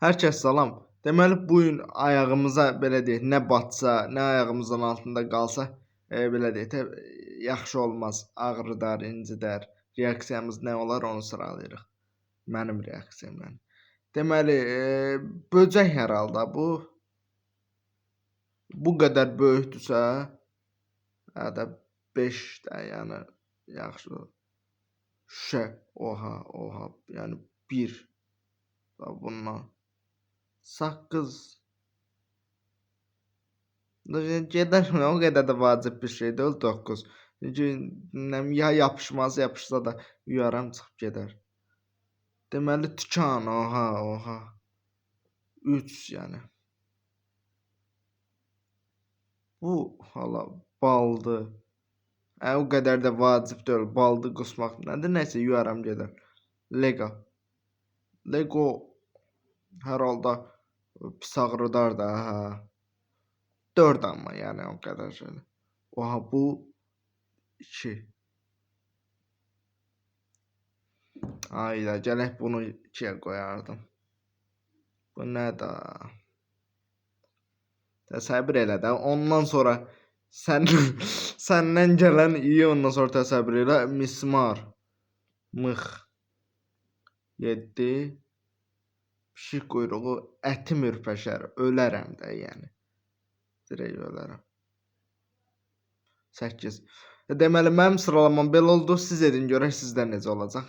Hər kəs salam. Deməli bu gün ayağımıza belə deyək, nə batsa, nə ayağımızın altında qalsa, belə deyək də yaxşı olmaz. Ağrıdar, incidər. Reaksiyamız nə olar onu sıralayırıq. Mənim reaksiyamla. Deməli, böcək hər halda bu. Bu qədər böyükdürsə, hədə 5 də, yəni yaxşı. Şüşə, oha, oha, yəni 1 da bundan. Saqqız. Gedər o qədər də vacib bir şey deyil 9. Çünki ya yapışmaz, yapışsa da yuyaram çıxıb gedər. Deməli tikan, oha, oha. 3 yəni. Bu hala baldı. O qədər də vacib deyil. Baldı qusmaq nədir? Nəsə yuyaram gedər. Lego. Lego hər halda pis ağrıdar da, hə. 4 amma yəni o qədər şey. Oha bu 2. Ayda gələk bunu 2-yə qoyardım. Bu nə də? Təsəvvür elə də. Ondan sonra səndən gələn iyi, ondan sonra təsəvvür elə. Mismar. Mıx. 7. Pişik quyruğu ətim ürpəşər. Ölərəm də yəni. Dirək ölərəm. 8. Deməli mənim sıralamam belə oldu. Siz edin görək sizdə necə olacaq.